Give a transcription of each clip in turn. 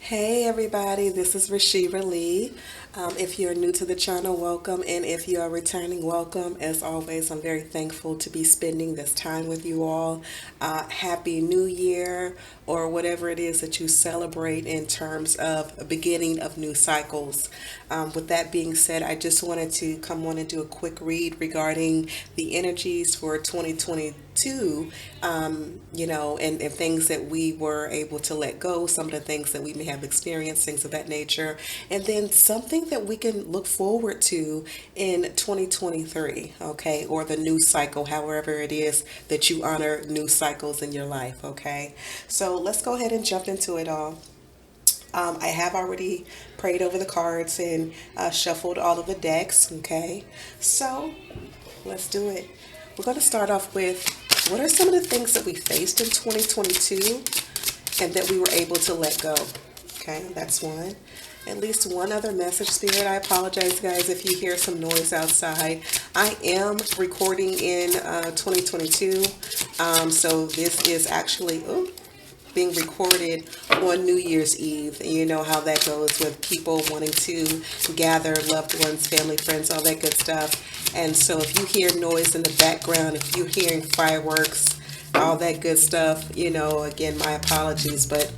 Hey everybody, this is Rashida Lee. If you're new to the channel, welcome, and if you are returning, welcome. As always, I'm very thankful to be spending this time with you all. Happy New Year, or whatever it is that you celebrate in terms of a beginning of new cycles. With that being said, I just wanted to come on and do a quick read regarding the energies for 2022, and things that we were able to let go, some of the things that we may have experienced, things of that nature, and then something that we can look forward to in 2023, okay, or the new cycle, however it is that you honor new cycles in your life, okay? So let's go ahead and jump into it all. I have already prayed over the cards and shuffled all of the decks, okay? So let's do it. We're going to start off with what are some of the things that we faced in 2022 and that we were able to let go. Okay, that's one. At least one other message, Spirit. I apologize, guys, if you hear some noise outside. I am recording in 2022, so this is actually being recorded on New Year's Eve. And you know how that goes with people wanting to gather loved ones, family, friends, all that good stuff. And so if you hear noise in the background, if you're hearing fireworks, all that good stuff, again, my apologies. But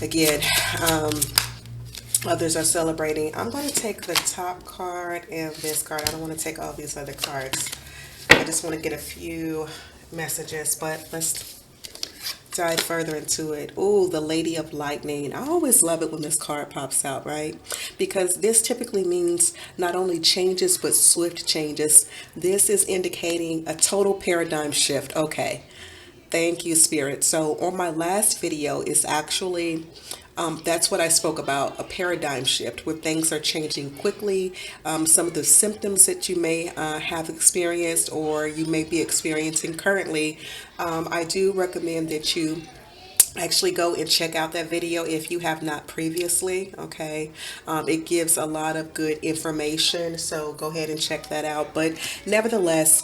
again, others are celebrating. I'm going to take the top card and this card. I don't want to take all these other cards. I just want to get a few messages, but let's dive further into it. Ooh, the Lady of Lightning. I always love it when this card pops out, right? Because this typically means not only changes, but swift changes. This is indicating a total paradigm shift. Okay. Thank you, Spirit. So on my last video is actually that's what I spoke about, a paradigm shift where things are changing quickly. Some of the symptoms that you may have experienced or you may be experiencing currently, I do recommend that you actually go and check out that video if you have not previously. Okay, it gives a lot of good information, so go ahead and check that out. But nevertheless,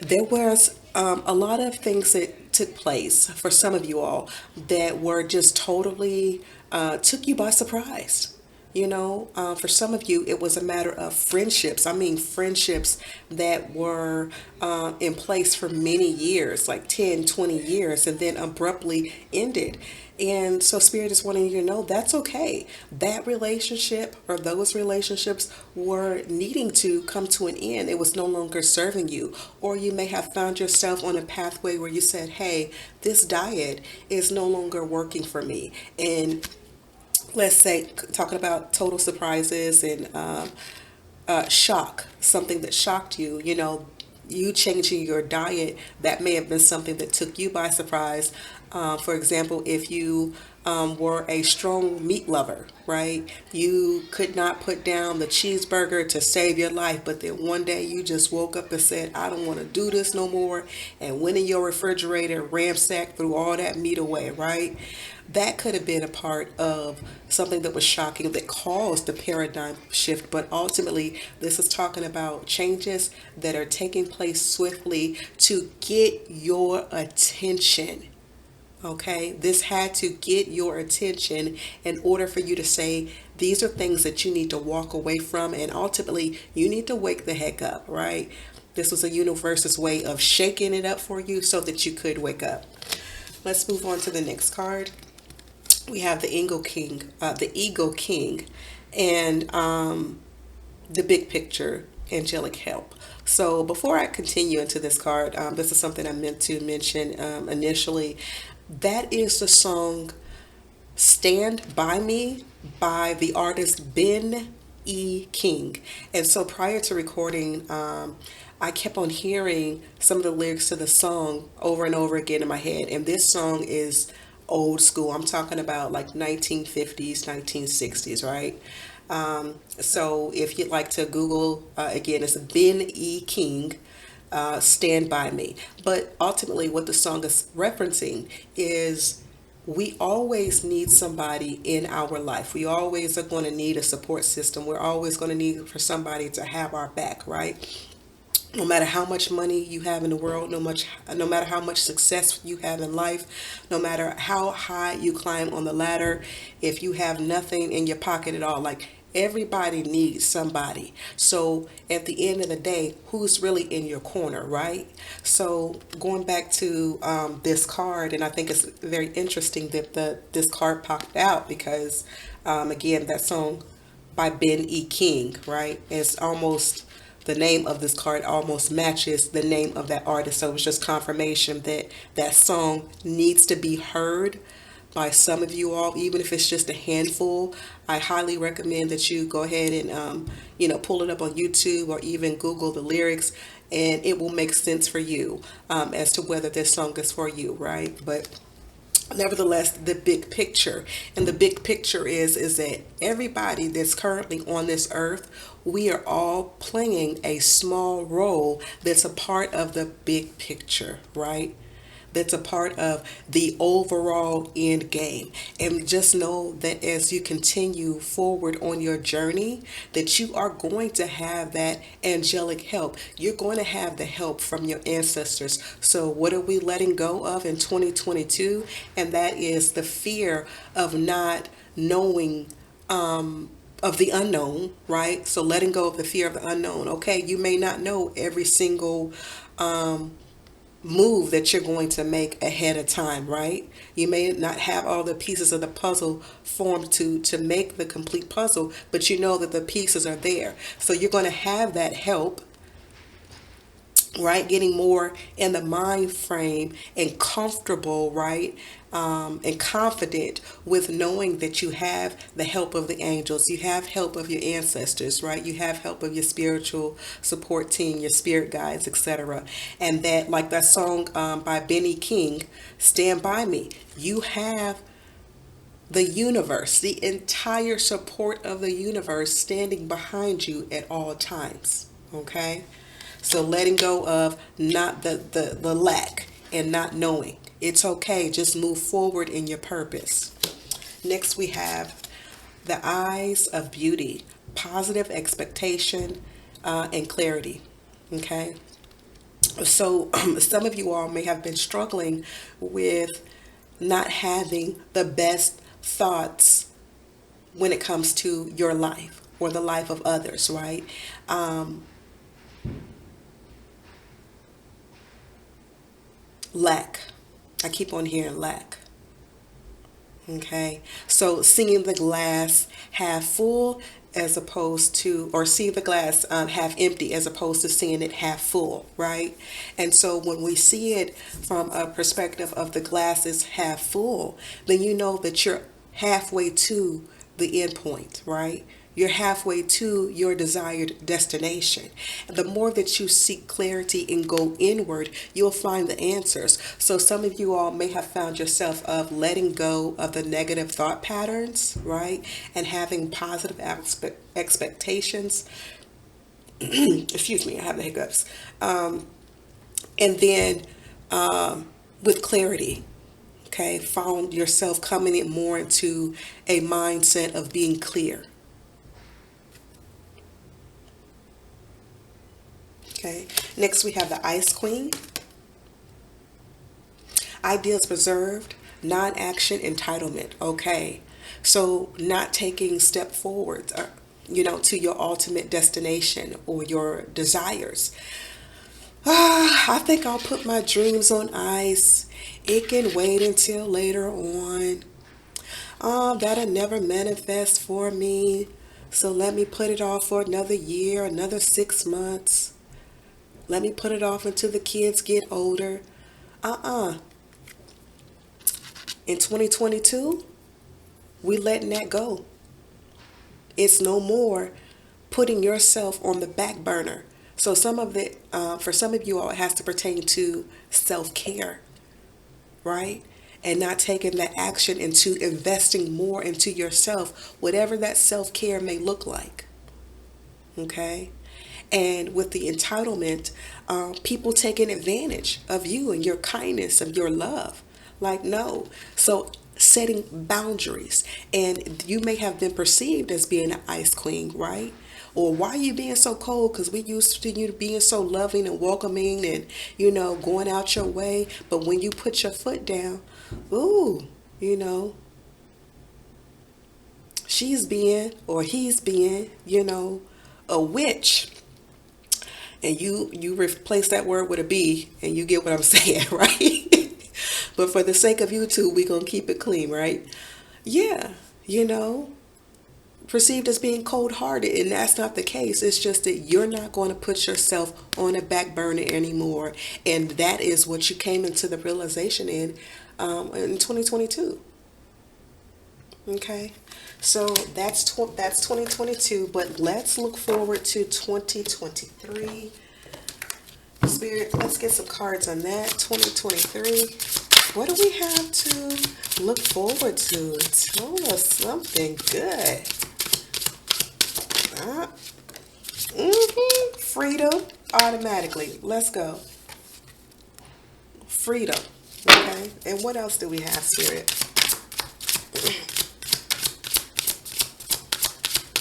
there was a lot of things that took place for some of you all that were just totally took you by surprise. For some of you, it was a matter of friendships. I mean, friendships that were in place for many years, like 10, 20 years, and then abruptly ended. And so Spirit is wanting you to know that's okay. That relationship or those relationships were needing to come to an end. It was no longer serving you. Or you may have found yourself on a pathway where you said, hey, this diet is no longer working for me. And let's say, talking about total surprises and shock, something that shocked you, you changing your diet, that may have been something that took you by surprise. For example, if you were a strong meat lover, right? You could not put down the cheeseburger to save your life, but then one day you just woke up and said, I don't want to do this no more, and went in your refrigerator, ransacked through all that meat away, right? That could have been a part of something that was shocking that caused the paradigm shift. But ultimately, this is talking about changes that are taking place swiftly to get your attention. Okay, this had to get your attention in order for you to say these are things that you need to walk away from, and ultimately you need to wake the heck up, right? This was a universe's way of shaking it up for you so that you could wake up. Let's move on to the next card. We have the Ego King, and the big picture, angelic help. So before I continue into this card, this is something I meant to mention initially. That is the song Stand By Me by the artist Ben E. King. And so prior to recording, I kept on hearing some of the lyrics to the song over and over again in my head. And this song is old school. I'm talking about like 1950s, 1960s, right? So if you'd like to Google, again, it's Ben E. King, Stand By Me. But ultimately, what the song is referencing is we always need somebody in our life. We always are going to need a support system. We're always going to need for somebody to have our back, right? No matter how much money you have in the world, no matter how much success you have in life, no matter how high you climb on the ladder, if you have nothing in your pocket at all, like everybody needs somebody. So at the end of the day, who's really in your corner, right? So going back to this card, and I think it's very interesting that this card popped out because again, that song by Ben E. King, right? It's almost the name of this card almost matches the name of that artist. So it's just confirmation that that song needs to be heard by some of you all, even if it's just a handful. I highly recommend that you go ahead and, pull it up on YouTube or even Google the lyrics, and it will make sense for you as to whether this song is for you, right? But nevertheless, the big picture, and the big picture is that everybody that's currently on this earth, we are all playing a small role that's a part of the big picture, right? That's a part of the overall end game. And just know that as you continue forward on your journey, that you are going to have that angelic help. You're going to have the help from your ancestors. So what are we letting go of in 2022? And that is the fear of not knowing, of the unknown, right? So letting go of the fear of the unknown. Okay, you may not know every single move that you're going to make ahead of time, right? You may not have all the pieces of the puzzle formed to make the complete puzzle, but you know that the pieces are there. So you're going to have that help, right? Getting more in the mind frame and comfortable, right? And confident with knowing that you have the help of the angels, you have help of your ancestors, right? You have help of your spiritual support team, your spirit guides, etc. And that, like that song by Benny King, "Stand By Me," you have the universe, the entire support of the universe standing behind you at all times. Okay? So letting go of not the lack and not knowing. It's okay. Just move forward in your purpose. Next, we have the eyes of beauty, positive expectation, and clarity. Okay. So some of you all may have been struggling with not having the best thoughts when it comes to your life or the life of others, right? Lack. I keep on hearing lack. Okay. So seeing the glass half full as opposed to, or seeing the glass half empty as opposed to seeing it half full, right? And so when we see it from a perspective of the glass is half full, then you know that you're halfway to the end point, right? You're halfway to your desired destination. And the more that you seek clarity and go inward, you'll find the answers. So some of you all may have found yourself of letting go of the negative thought patterns, right? And having positive expectations. Excuse me, I have the hiccups. And then with clarity, okay, found yourself coming in more into a mindset of being clear. Okay. Next, we have the Ice Queen. Ideas preserved, non-action entitlement. Okay. So not taking step forward, to your ultimate destination or your desires. I think I'll put my dreams on ice. It can wait until later on. That'll never manifest for me. So let me put it off for another year, another 6 months. Let me put it off until the kids get older. In 2022, we letting that go. It's no more putting yourself on the back burner. So for some of you all, it has to pertain to self-care, right? And not taking that action into investing more into yourself, whatever that self-care may look like. Okay? And with the entitlement, people taking advantage of you and your kindness, of your love. Like, no. So setting boundaries. And you may have been perceived as being an ice queen, right? Or why are you being so cold? Because we used to you being so loving and welcoming and, going out your way. But when you put your foot down, ooh, you know, she's being or he's being, a witch. And you replace that word with a B and you get what I'm saying, right? But for the sake of YouTube, we're going to keep it clean, right? Yeah, perceived as being cold-hearted, and that's not the case. It's just that you're not going to put yourself on a back burner anymore, and that is what you came into the realization in 2022. Okay, so that's 2022, but let's look forward to 2023. Spirit, let's get some cards on that. 2023. What do we have to look forward to? Tell us something good. Freedom, automatically. Let's go. Freedom. Okay. And what else do we have, Spirit?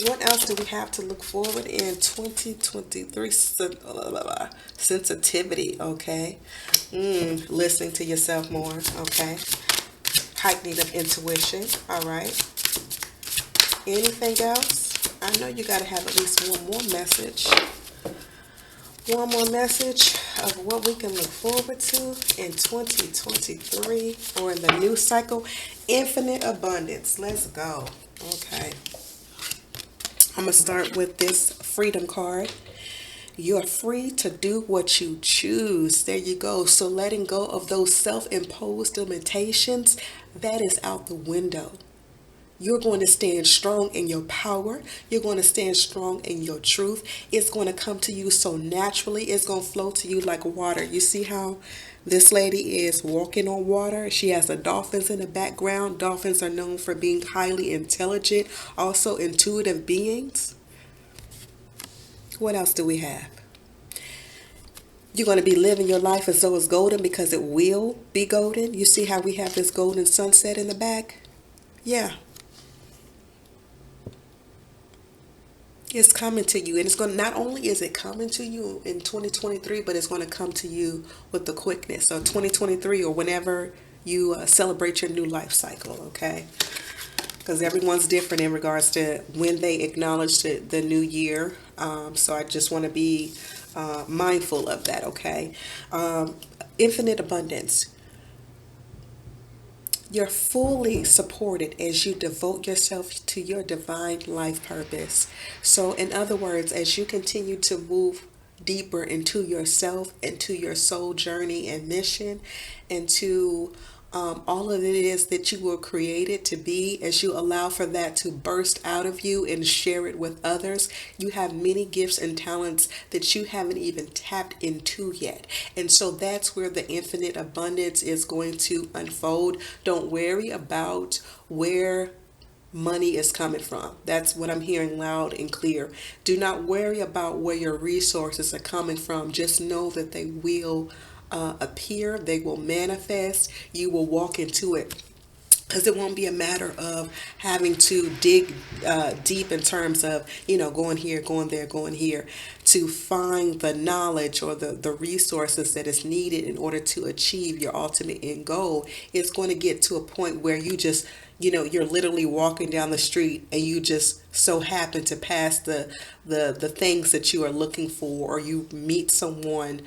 What else do we have to look forward in 2023? Sensitivity, okay. Listening to yourself more, okay. Heightening of intuition, all right. Anything else? I know you got to have at least one more message. One more message of what we can look forward to in 2023 or in the new cycle. Infinite abundance. Let's go. Okay. I'm going to start with this freedom card. You're free to do what you choose. There you go. So letting go of those self-imposed limitations, that is out the window. You're going to stand strong in your power. You're going to stand strong in your truth. It's going to come to you so naturally. It's going to flow to you like water. You see how this lady is walking on water? She has the dolphins in the background. Dolphins are known for being highly intelligent, also intuitive beings. What else do we have? You're going to be living your life as though it's golden because it will be golden. You see how we have this golden sunset in the back? Yeah. It's coming to you, and it's going to, not only is it coming to you in 2023, but it's going to come to you with the quickness. So 2023 or whenever you celebrate your new life cycle, okay? Because everyone's different in regards to when they acknowledge the new year. So I just want to be mindful of that, okay? Infinite abundance. You're fully supported as you devote yourself to your divine life purpose. So, in other words, as you continue to move deeper into yourself, into your soul journey and mission, into all of it is that you were created to be, as you allow for that to burst out of you and share it with others, you have many gifts and talents that you haven't even tapped into yet. And so that's where the infinite abundance is going to unfold. Don't worry about where money is coming from. That's what I'm hearing loud and clear. Do not worry about where your resources are coming from. Just know that they will appear, they will manifest, you will walk into it. Because it won't be a matter of having to dig deep in terms of, going here, going there, going here to find the knowledge or the resources that is needed in order to achieve your ultimate end goal. It's going to get to a point where you just, you're literally walking down the street and you just so happen to pass the things that you are looking for, or you meet someone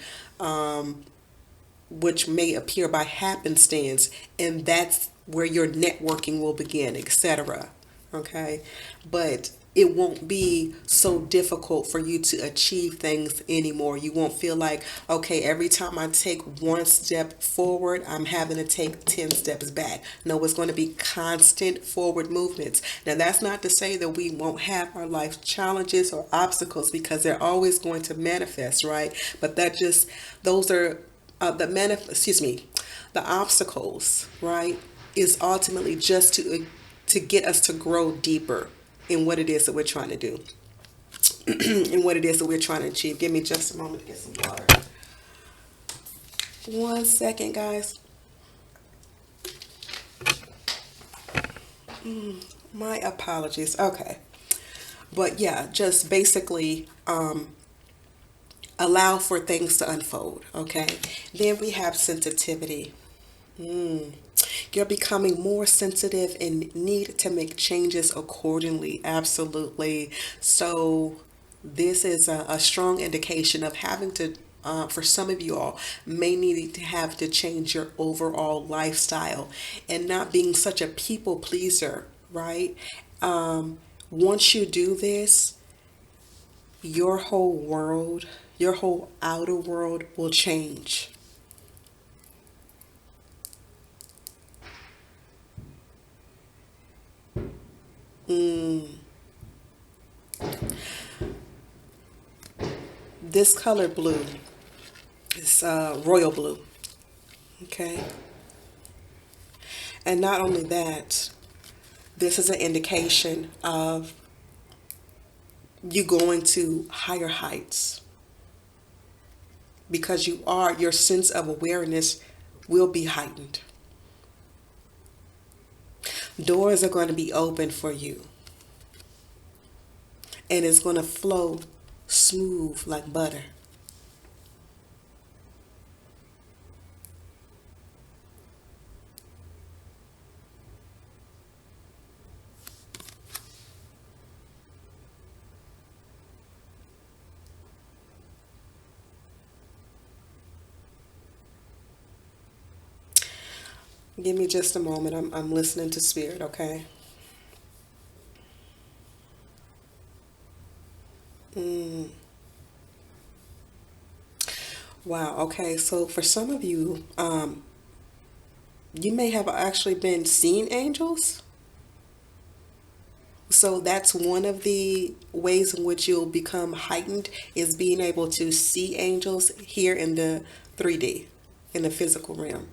which may appear by happenstance, and that's where your networking will begin, etc. Okay, but it won't be so difficult for you to achieve things anymore. You won't feel like, okay, every time I take one step forward, I'm having to take 10 steps back. No, it's going to be constant forward movements. Now, that's not to say that we won't have our life challenges or obstacles, because they're always going to manifest, right? But those are the obstacles, right, is ultimately just to get us to grow deeper in what it is that we're trying to do and what it is that we're trying to achieve. Give me just a moment to get some water. 1 second, guys. My apologies. Okay. But yeah, just basically allow for things to unfold. Okay. Then we have sensitivity. You're becoming more sensitive and need to make changes accordingly. Absolutely. So, this is a strong indication of having to, for some of you all, may need to have to change your overall lifestyle and not being such a people pleaser, right? Once you do this, your whole world, your whole outer world will change. This color blue is royal blue. Okay. And not only that, this is an indication of you going to higher heights because your sense of awareness will be heightened. Doors are going to be open for you and it's going to flow smooth like butter. Give me just a moment. I'm listening to spirit, okay? Wow, okay. So for some of you, you may have actually been seeing angels. So that's one of the ways in which you'll become heightened is being able to see angels here in the 3D, in the physical realm.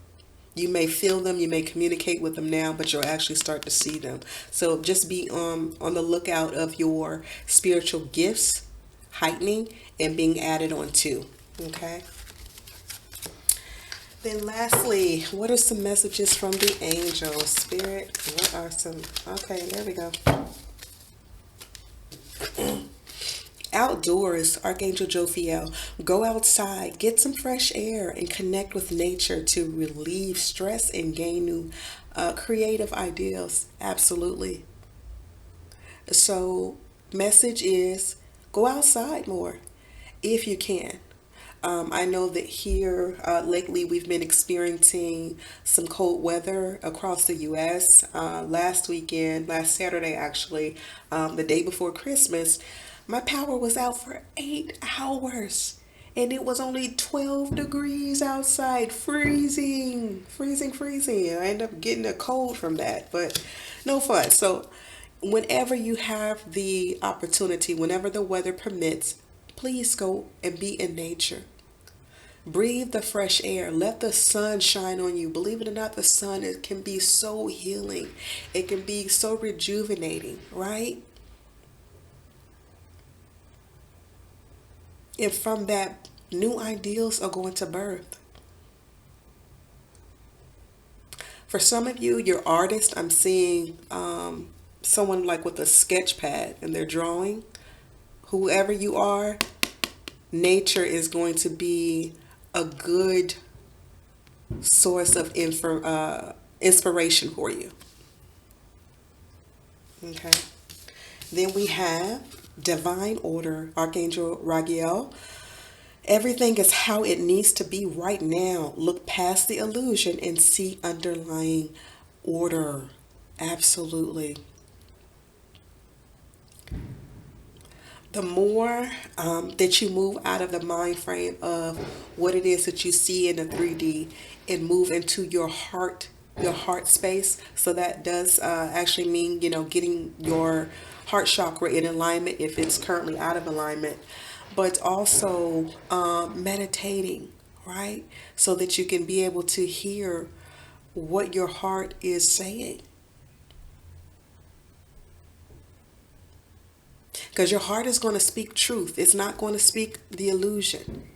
You may feel them, you may communicate with them now, but you'll actually start to see them. So just be on the lookout of your spiritual gifts heightening and being added on to. Okay. Then lastly, what are some messages from the angels? Spirit, what are some? Okay, there we go. Outdoors, Archangel Jophiel, go outside, get some fresh air, and connect with nature to relieve stress and gain new creative ideas. Absolutely. So, message is go outside more if you can. I know that here lately we've been experiencing some cold weather across the U.S. Last weekend, last Saturday actually, the day before Christmas, my power was out for 8 hours. And it was only 12 degrees outside, freezing, freezing, freezing. I ended up getting a cold from that, but no fun. So, whenever you have the opportunity, whenever the weather permits, please go and be in nature. Breathe the fresh air. Let the sun shine on you. Believe it or not, the sun, it can be so healing. It can be so rejuvenating, right? And from that, new ideals are going to birth. For some of you, you're artists. I'm seeing someone like with a sketch pad and they're drawing. Whoever you are, nature is going to be a good source of inspiration for you. Okay. Then we have divine order, Archangel Ragiel. Everything is how it needs to be right now. Look past the illusion and see underlying order. Absolutely. The more that you move out of the mind frame of what it is that you see in the 3D and move into your heart space. So that does actually mean, getting your heart chakra in alignment if it's currently out of alignment, but also meditating, right? So that you can be able to hear what your heart is saying. Because your heart is going to speak truth. It's not going to speak the illusion.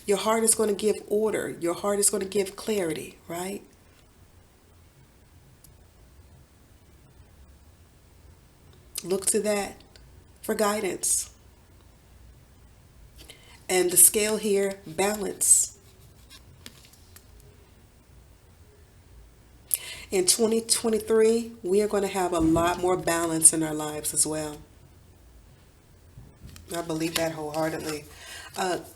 Your heart is going to give order. Your heart is going to give clarity, right? Look to that for guidance. And the scale here, balance. In 2023, we are going to have a lot more balance in our lives as well. I believe that wholeheartedly.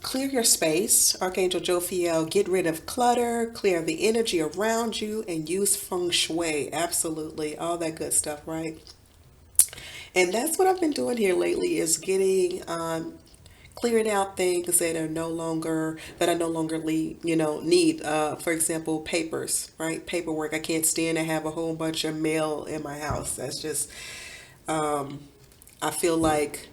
Clear your space, Archangel Jophiel. Get rid of clutter, clear the energy around you, and use feng shui. Absolutely. All that good stuff, right? And that's what I've been doing here lately is getting clearing out things that are no longer that I no longer need. For example, papers, right? Paperwork. I can't stand to have a whole bunch of mail in my house. That's just I feel like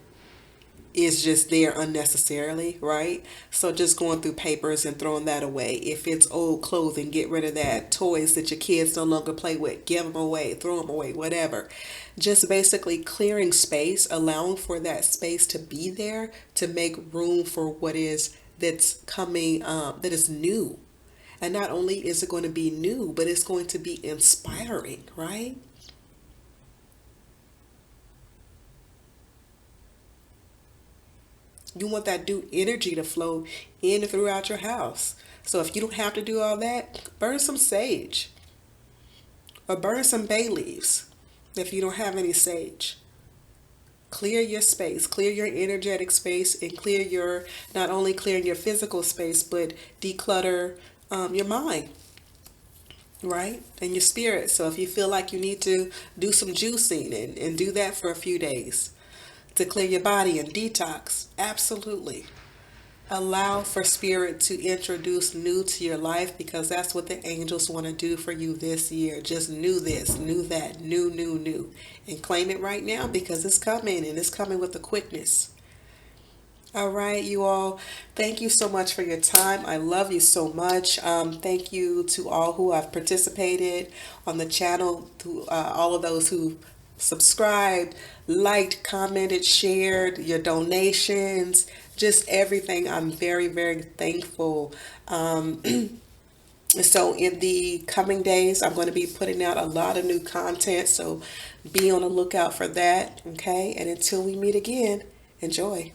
is just there unnecessarily, right? So just going through papers and throwing that away. If it's old clothing, get rid of that. Toys that your kids no longer play with, give them away, throw them away, whatever. Just basically clearing space, allowing for that space to be there to make room for what is that's coming, that is new. And not only is it going to be new, but it's going to be inspiring, right? You want that new energy to flow in and throughout your house. So if you don't have to do all that, burn some sage or burn some bay leaves if you don't have any sage. Clear your space, clear your energetic space, and clear your, not only clearing your physical space, but declutter your mind, right? And your spirit. So if you feel like you need to do some juicing and do that for a few days to clear your body and detox, absolutely. Allow for spirit to introduce new to your life because that's what the angels want to do for you this year. Just new this, new that, new, new, new. And claim it right now because it's coming and it's coming with the quickness. All right, you all. Thank you so much for your time. I love you so much. Thank you to all who have participated on the channel, to all of those who subscribed, liked, commented, shared, your donations, just everything. I'm very, very thankful. So in the coming days, I'm going to be putting out a lot of new content. So be on the lookout for that. Okay. And until we meet again, enjoy.